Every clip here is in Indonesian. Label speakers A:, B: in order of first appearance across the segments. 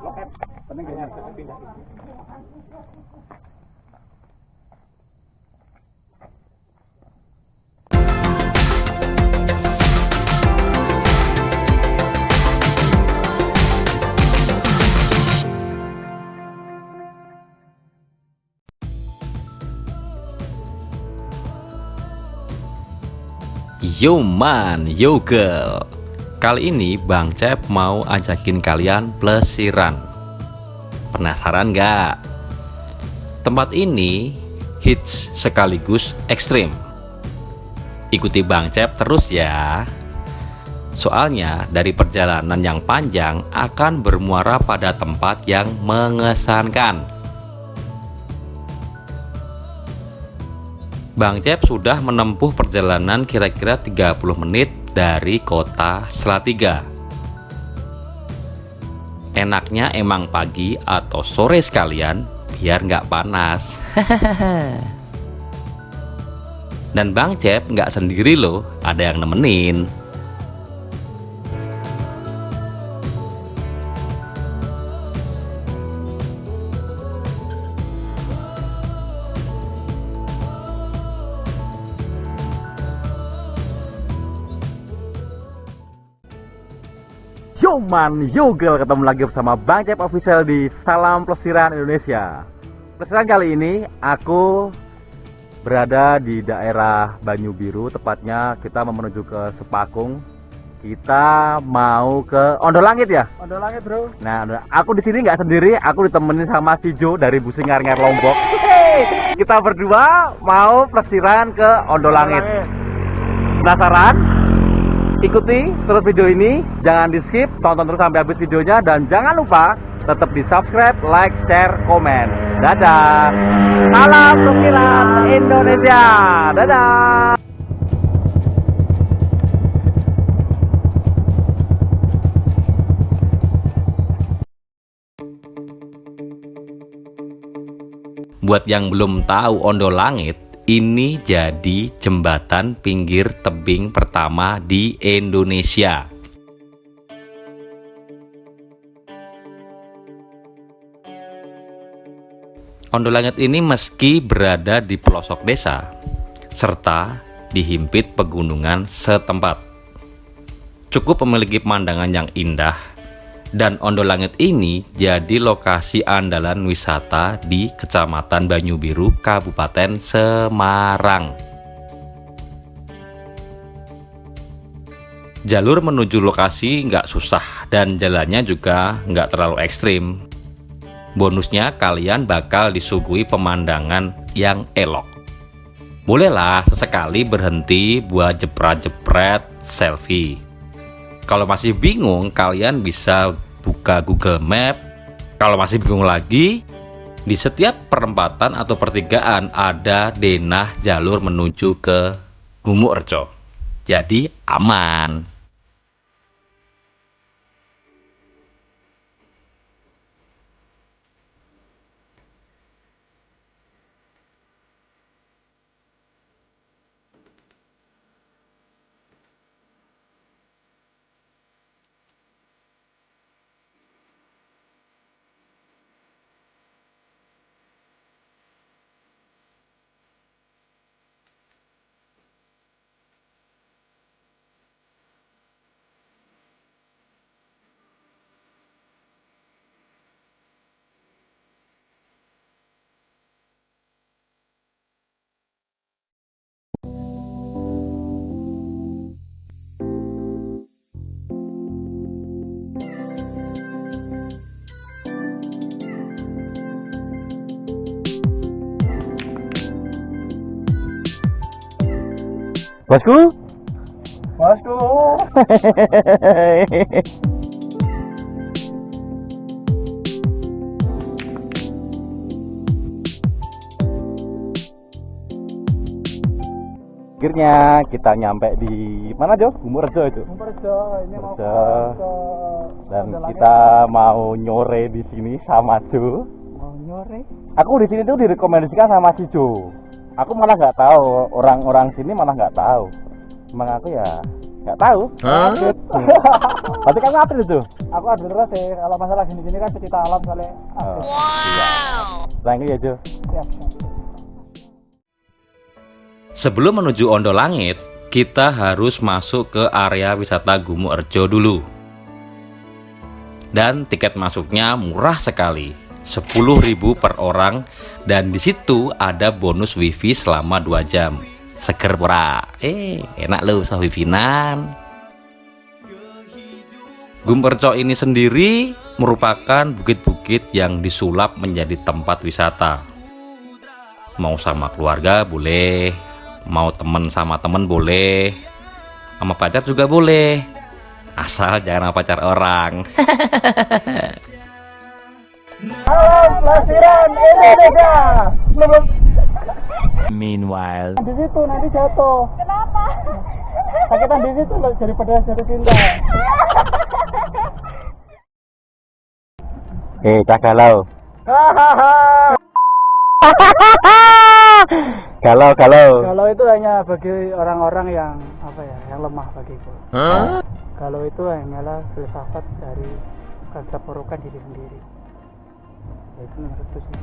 A: loket penting dengar.
B: Yo man, yo girl. Kali ini Bang Cep mau ajakin kalian plesiran. Penasaran gak? Tempat ini hits sekaligus ekstrim. Ikuti Bang Cep terus ya. Soalnya dari perjalanan yang panjang akan bermuara pada tempat yang mengesankan. Bang Cep sudah menempuh perjalanan kira-kira 30 menit dari kota Salatiga. Enaknya emang pagi atau sore sekalian biar nggak panas. Dan Bang Cep nggak sendiri loh, ada yang nemenin.
A: Yo man, yo girl, ketemu lagi bersama Bang Cep Official di Salam Plesiran Indonesia. Plesiran kali ini aku berada di daerah Banyu Biru, tepatnya kita mau menuju ke Sepakung. Kita mau ke Ondo Langit ya? Ondo Langit bro. Nah, aku di sini nggak sendiri, aku ditemenin sama si Jo dari Busingar-Ngar Lombok. Kita berdua mau plesiran ke Ondo Langit. Penasaran? Ikuti terus video ini, jangan di skip, tonton terus sampai habis videonya, dan jangan lupa tetap di subscribe, like, share, komen. Dadah. Salam Plesiran Indonesia. Dadah.
B: Buat yang belum tahu Ondo Langit, ini jadi jembatan pinggir tebing pertama di Indonesia. Ondo Langit ini meski berada di pelosok desa, serta dihimpit pegunungan setempat, cukup memiliki pemandangan yang indah. Dan Ondo Langit ini jadi lokasi andalan wisata di Kecamatan Banyu Biru, Kabupaten Semarang. Jalur menuju lokasi nggak susah dan jalannya juga nggak terlalu ekstrim. Bonusnya kalian bakal disuguhi pemandangan yang elok. Bolehlah sesekali berhenti buat jepret-jepret selfie. Kalau masih bingung, kalian bisa buka Google Map. Kalau masih bingung lagi, di setiap perempatan atau pertigaan ada denah jalur menuju ke Gumukrejo. Jadi aman.
A: Bosku. Bosku. Akhirnya kita nyampe di mana Jo? Gumukrejo itu. Gumukrejo, ini mau ke dan kita mau nyore di sini sama Jo. Mau nyore? Aku di sini tuh direkomendasikan sama si Jo. Aku malah nggak tahu, orang-orang sini malah nggak tahu. Emang aku ya Nggak tahu.
C: Update.
A: Berarti kamu update itu?
C: Aku update terus sih. Kalau masalah gini-gini kan pecinta alam soalnya update.
A: Thank you ya Jo.
C: Siap.
B: Sebelum menuju Ondo Langit, kita harus masuk ke area wisata Gumu Rejo dulu. Dan tiket masuknya murah sekali, 10.000 per orang, dan di situ ada bonus wifi selama 2 jam. Seger pura. Enak loh sah wifinan. Gumu Rejo ini sendiri merupakan bukit-bukit yang disulap menjadi tempat wisata. Mau sama keluarga boleh, mau temen sama temen boleh, sama pacar juga boleh, asal jangan sama pacar orang.
C: Alam Plesiran Indonesia. Belum
D: Meanwhile,
C: di situ nanti jatuh. Kenapa? Sakitan di situ loh daripada jatuh cinta.
A: Cak galau. Galau.
C: Galau itu hanya bagi orang-orang yang apa ya, yang lemah bagiku. Galau itu hanyalah filsafat dari keterpurukan diri sendiri. Ya, itu menurutku sih.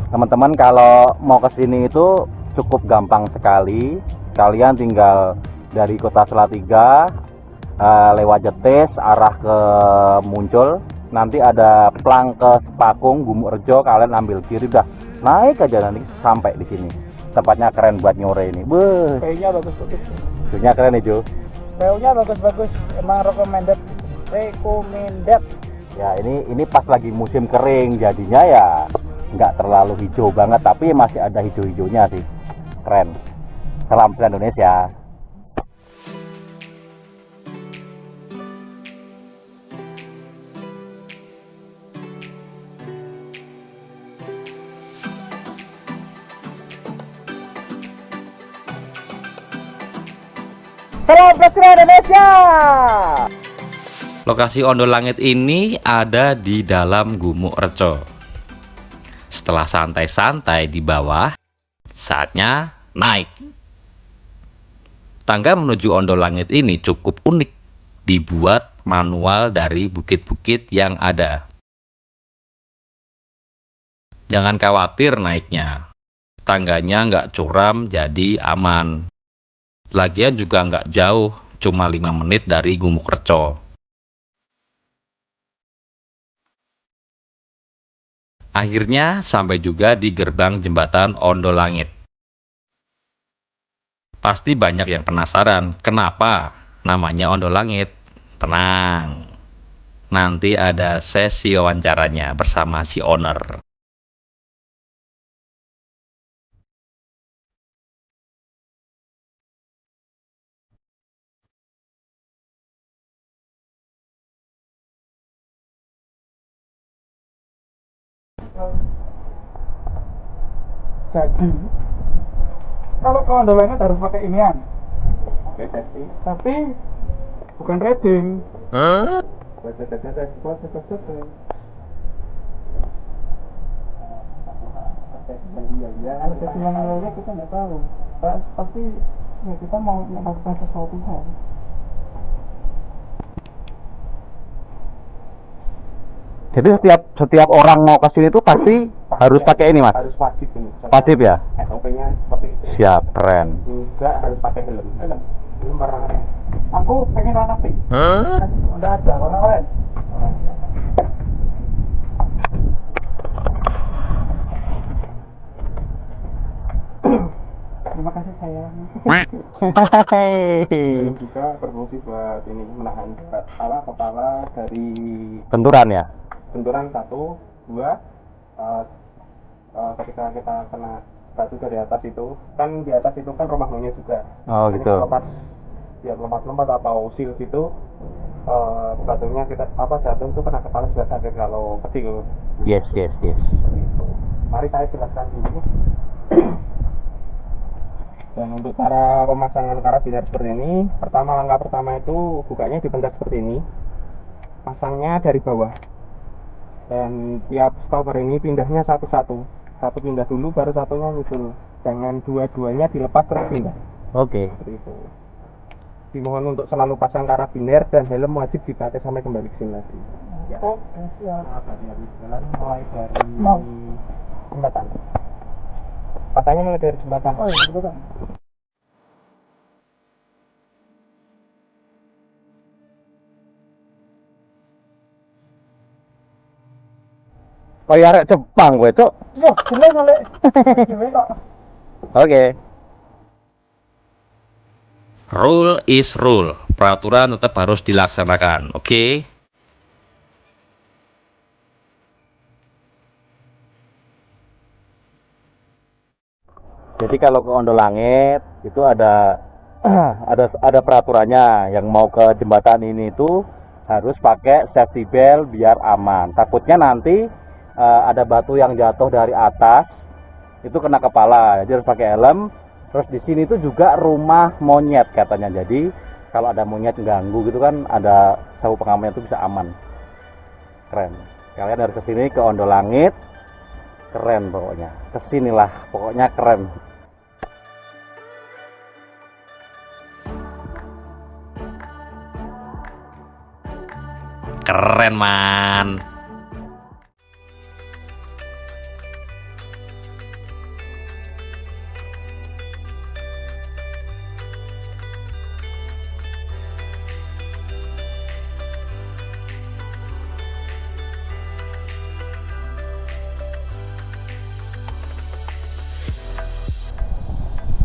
A: Teman-teman kalau mau ke sini itu cukup gampang sekali. Kalian tinggal dari Kota Salatiga lewat Jetis arah ke Muncul. Nanti ada plang ke Sepakung, Gumu Rejo, kalian ambil kiri udah naik aja nanti sampai di sini. Tempatnya keren buat nyore ini. Beuh,
C: Kayaknya bagus-bagus.
A: view-nya keren nih Jo.
C: View-nya bagus-bagus. Emang recommended.
A: Ya ini pas lagi musim kering jadinya ya nggak terlalu hijau banget tapi masih ada hijau-hijaunya sih. Keren. Salam Plesiran Indonesia. Salam Plesiran Indonesia.
B: Lokasi Ondo Langit ini ada di dalam Gumu Rejo. Setelah santai-santai di bawah, saatnya naik. Tangga menuju Ondo Langit ini cukup unik, dibuat manual dari bukit-bukit yang ada. Jangan khawatir naiknya, tangganya nggak curam jadi aman. Lagian juga nggak jauh, cuma 5 menit dari Gumu Rejo. Akhirnya sampai juga di gerbang jembatan Ondo Langit. Pasti banyak yang penasaran, kenapa namanya Ondo Langit? Tenang, nanti ada sesi wawancaranya bersama si owner.
C: Jadi kalau ke Ondo Langit harus pakai inian. Tapi bukan riding. Jadi yang lainnya kita nggak tahu. Tapi ya kita mau melakukan sesuatu hal.
A: Jadi setiap orang mau ke sini tuh pasti harus pakai ini Mas.
C: Harus wajib ini.
A: Wajib ya?
C: SOP-nya seperti itu.
A: Siap, keren.
C: Juga harus pakai helm. Helm barang. Aku pengen warna pink. Udah ada warna keren. Terima kasih sayang. Helm juga berfungsi buat ini menahan kepala dari
A: Benturan ya?
C: benturan 1, 2. Ketika kita kena batu dari atas itu kan di atas itu kan rumah monyet juga.
A: Oh
C: Jadi
A: gitu.
C: kalau pas dia lompat-lompat atau usil gitu batunya kita jatuh itu kena kepala juga sakit kalau kecil.
A: Yes.
C: Mari saya jelaskan dulu. Dan untuk cara pemasangan karabiner seperti ini, langkah pertama itu bukanya dipencet seperti ini, pasangnya dari bawah, dan tiap stopper ini pindahnya satu pindah dulu baru satunya nyusul, jangan dua-duanya dilepas terus pindah.
A: Oke.
D: Seperti itu. Dimohon untuk selalu pasang karabiner dan helm wajib dipakai sampai kembali ke sini lagi. Ya.
C: Oke, siap.
D: Dari jalan mulai dari
C: Mau.
D: jembatan. Katanya mulai dari jembatan.
C: Oh iya, betul kan?
A: Oh ya, arek Jepang kowe, Cuk.
C: Wah, jelas kali. Gimana kok?
A: Oke.
B: Rule is rule. Peraturan tetap harus dilaksanakan. Oke.
A: Jadi kalau ke Ondo Langit itu ada ada peraturannya, yang mau ke jembatan ini itu harus pakai safety belt biar aman. Takutnya nanti ada batu yang jatuh dari atas itu kena kepala, jadi harus pakai helm. Terus di sini tuh juga rumah monyet katanya. Jadi kalau ada monyet ganggu gitu kan, ada sabuk pengamannya itu bisa aman. Keren. Kalian harus kesini ke Ondo Langit. Keren pokoknya. Kesinilah pokoknya keren.
B: Keren, man.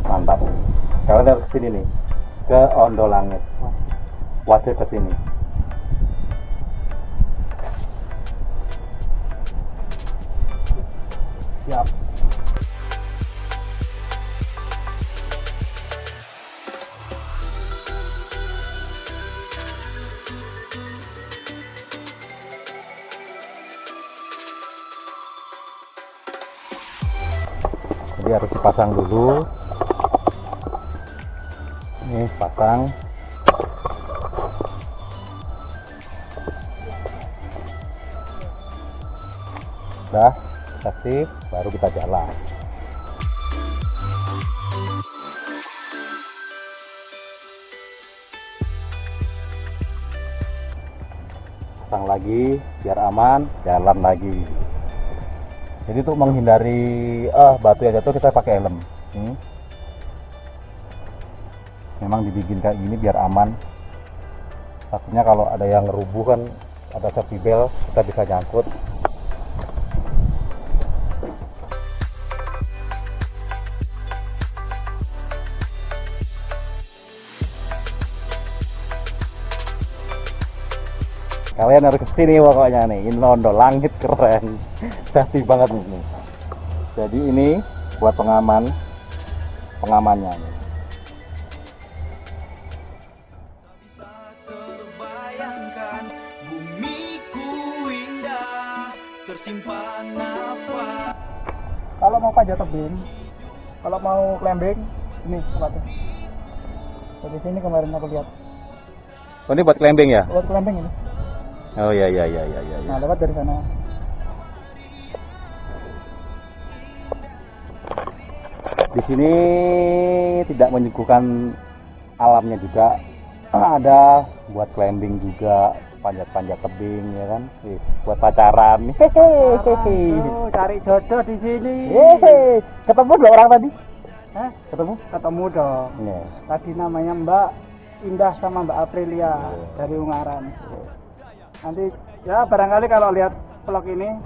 A: Mantap. Kalian harus kesini nih, ke Ondo Langit. Wajib kesini.
D: Siap.
A: Jadi harus dipasang dulu. Ini pasang. Udah kasih, baru kita jalan. Pasang lagi biar aman, jalan lagi. Jadi untuk menghindari batu yang jatuh kita pakai helm. Memang dibikin kayak gini biar aman. Takutnya kalau ada yang rubuh kan, ada safety belt, kita bisa nyangkut. Kalian harus kesini pokoknya nih, ini Ondo Langit keren, safety banget nih. Jadi ini buat pengamannya nih.
E: Bisa terbayangkan bumiku indah tersimpan nafas.
C: Kalau mau panjat tebing, kalau mau climbing, ini tempatnya. Dari sini kemarin aku lihat.
A: Oh, ini buat climbing ya?
C: Buat climbing ini.
A: Oh iya.
C: Nah, lewat dari sana.
A: Di sini tidak menyuguhkan alamnya juga. Ada buat climbing juga, panjat-panjat tebing ya kan. Buat pacaran.
C: Tuh, cari jodoh di sini.
A: Ketemu dua orang tadi?
C: Hah?
A: Ketemu?
C: Ketemu dong.
A: Iya.
C: Tadi namanya Mbak Indah sama Mbak Aprilia dari Ungaran. Nanti ya barangkali kalau lihat vlog ini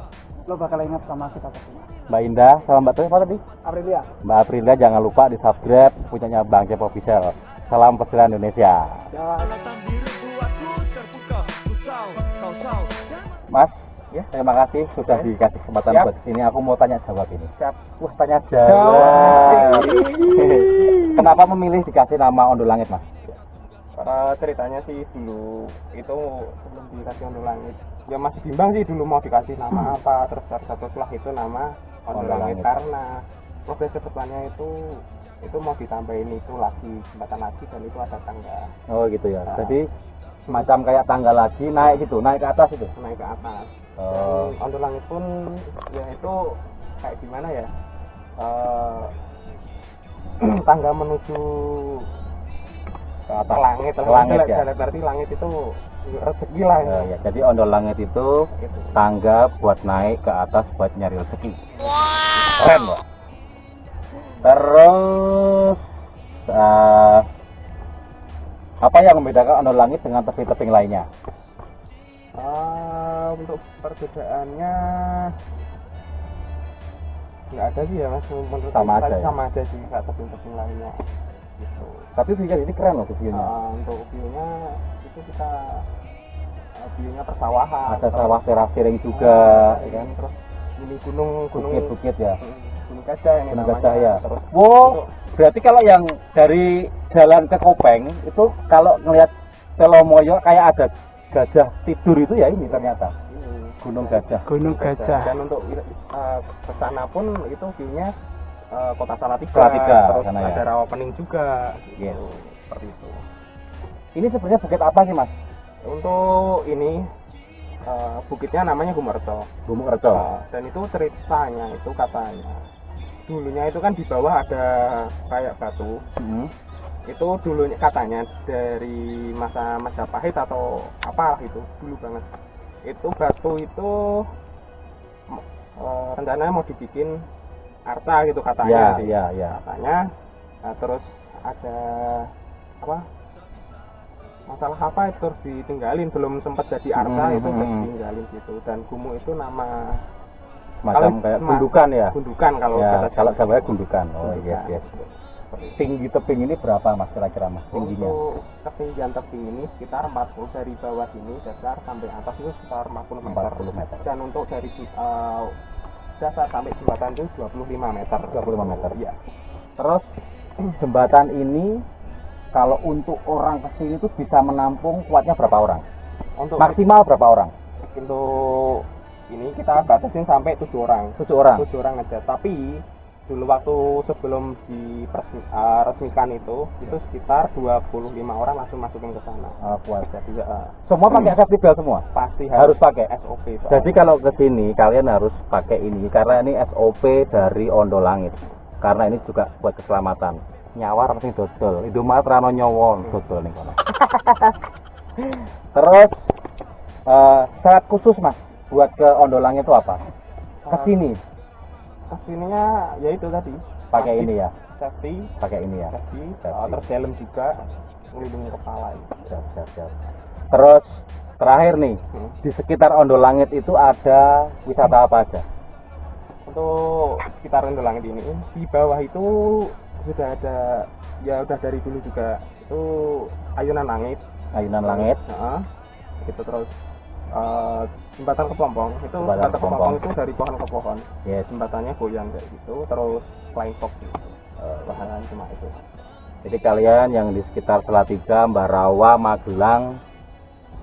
C: lo bakal ingat sama kita berdua.
A: Mbak Indah sama Mbak Tuh apa tadi?
C: Aprilia.
A: Mbak Aprilia jangan lupa di subscribe punyanya Bang Cep Official. Salam Plesiran Indonesia.
C: Ya,
E: Lautan biru buatku terpukau, ku tahu, kau tahu.
A: Mas, ya terima kasih sudah dikasih kesempatan
D: Siap.
A: buat sini. Aku mau tanya jawab ini.
D: Siap.
A: Wah, tanya jawab. Kenapa memilih dikasih nama Ondo Langit, Mas?
D: Ceritanya sih dulu itu sebelum dikasih Ondo Langit ya masih bimbang sih dulu mau dikasih nama apa, terus setelah itu nama Ondo
A: Ondo
D: Langit
A: Langit.
D: karena progres kedepannya itu mau ditambahin itu lagi jembatan lagi dan itu ada tangga
A: Oh gitu ya.
D: Nah.
A: Jadi semacam kayak tangga lagi naik gitu, naik ke atas itu.
D: naik ke atas.
A: Oh.
D: Dan Ondo Langit pun ya itu kayak gimana ya, tangga menuju
A: ke atas
D: langit.
A: langit ya.
D: Berarti langit itu rezeki lah ya.
A: Ya, jadi ondel langit itu
D: Gitu.
A: tangga buat naik ke atas buat nyari rezeki. Keren, Pak. Terus apa yang membedakan ondel langit dengan tebing-tebing lainnya?
D: Untuk perbedaannya nggak ada sih ya Mas, menurut
A: Sama
D: saya
A: aja ya?
D: sama aja sih kayak tebing-tebing lainnya gitu.
A: Tapi view ini keren loh view-nya.
D: Untuk view-nya itu kita view-nya persawahan,
A: Ada sawah terasiring juga, ya kan?
D: terus ini gunung
A: Bukit-bukit ya.
D: Gunung Gajah ini
A: Gunung
D: namanya.
A: Gajah ya.
D: Terus
A: Wow,
D: untuk-
A: berarti kalau yang dari jalan ke Kopeng itu kalau ngelihat Telomoyo kayak ada gajah tidur itu ya ini ternyata
D: ini
A: Gunung Gajah.
C: Gunung Gajah.
D: Dan untuk ke sana pun itu view-nya Kota Salatiga,
A: Salatiga,
D: terus
A: sana ya.
D: ada rawa pening juga.
A: Yes.
D: Gitu, seperti itu.
A: Ini sebenarnya bukit apa sih Mas?
D: Untuk ini bukitnya namanya Gumerto.
A: Gumukerto.
D: Dan itu ceritanya itu katanya dulunya itu kan di bawah ada kayak batu. Itu dulunya katanya dari masa Majapahit atau apa itu dulu banget. Itu batu itu rencananya mau dibikin arta gitu katanya.
A: Ya.
D: Katanya. Nah, terus ada apa? Masalah apa itu terus ditinggalin, belum sempat jadi arta itu udah ditinggalin gitu. Dan Gumu itu nama
A: Macam kayak gundukan ya.
D: gundukan kalau
A: Ya,
D: kata
A: kalau
D: Jawa.
A: Jawanya gundukan. Oh
D: Gundukan.
A: yes. Tinggi tebing ini berapa Mas kira-kira Mas tingginya?
D: Untuk ketinggian tebing ini sekitar 40 dari bawah sini dasar sampai atas itu sekitar 40 meter.
A: 40 meter.
D: Dan untuk dari dasar sampai jembatan itu 25 meter.
A: 25 meter.
D: Iya.
A: Terus jembatan ini kalau untuk orang kesini itu bisa menampung kuatnya berapa orang?
D: Untuk
A: Maksimal berapa orang?
D: untuk ini kita batasin sampai 7 orang.
A: 7 orang.
D: 7 orang aja. Tapi dulu waktu sebelum diresmikan itu sekitar 25 orang langsung masukin ke sana.
A: Kuat.
D: Jadi
A: Semua pakai safety belt semua?
D: pasti
A: Harus pakai.
D: SOP. soalnya.
A: Jadi kalau ke sini kalian harus pakai ini karena ini SOP dari Ondo Langit. Karena ini juga buat keselamatan. Nyawar penting dodol. Indomaret rano nyowon dodol nih kono. Terus syarat khusus Mas buat ke Ondo Langit itu apa? Ke sini
D: Kesininya ya itu tadi
A: pakai ini ya,
D: safety,
A: pakai ini ya.
D: safety,
A: Safety.
D: terus helm juga melindungi kepala.
A: Siap. Terus terakhir nih, di sekitar Ondo Langit itu ada wisata apa aja?
D: Untuk sekitar Ondo Langit ini di bawah itu sudah ada ya udah dari dulu juga itu ayunan langit.
A: Ayunan Langit.
D: Itu terus jembatan kepompong itu
A: Jembatan
D: jembatan kepompong
A: kepompong.
D: itu dari pohon ke pohon.
A: Yes.
D: Jembatannya goyang kayak gitu, terus flying fox gitu. Bahan cuma itu.
A: Jadi kalian yang di sekitar Salatiga, Mbarawa, Magelang,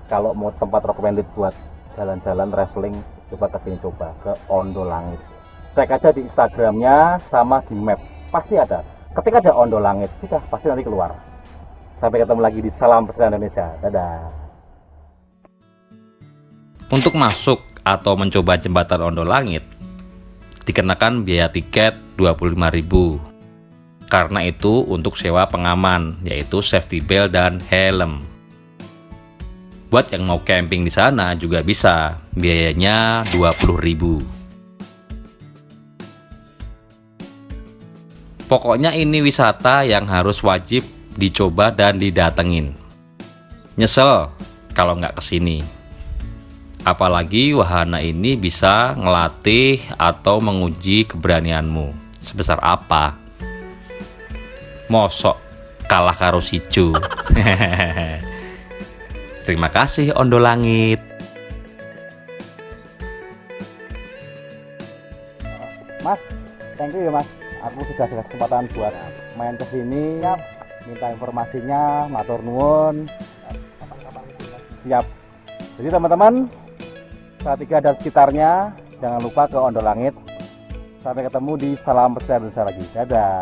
A: kalau mau tempat recommended buat jalan-jalan traveling, coba kesini coba ke Ondo Langit. Cek aja di Instagramnya sama di map, pasti ada. Ketik aja Ondo Langit, sudah pasti nanti keluar. Sampai ketemu lagi di Salam Pesisir Indonesia. Dadah.
B: Untuk masuk atau mencoba jembatan Ondo Langit dikenakan biaya tiket 25.000. Karena itu untuk sewa pengaman yaitu safety belt dan helm. Buat yang mau camping di sana juga bisa, biayanya 20.000. Pokoknya ini wisata yang harus wajib dicoba dan didatengin. Nyesel kalau nggak kesini. Apalagi wahana ini bisa ngelatih atau menguji keberanianmu. Sebesar apa? Mosok kalah karo Sijo. Terima kasih Ondo Langit.
A: Mas, thank you ya Mas. Aku sudah ada kesempatan buat main ke sini. Minta informasinya, matur nuwun. Siap. Jadi teman-teman, Salatiga dan sekitarnya, jangan lupa ke Ondo Langit. Sampai ketemu di Salam Pesisir Indonesia lagi. Dadah.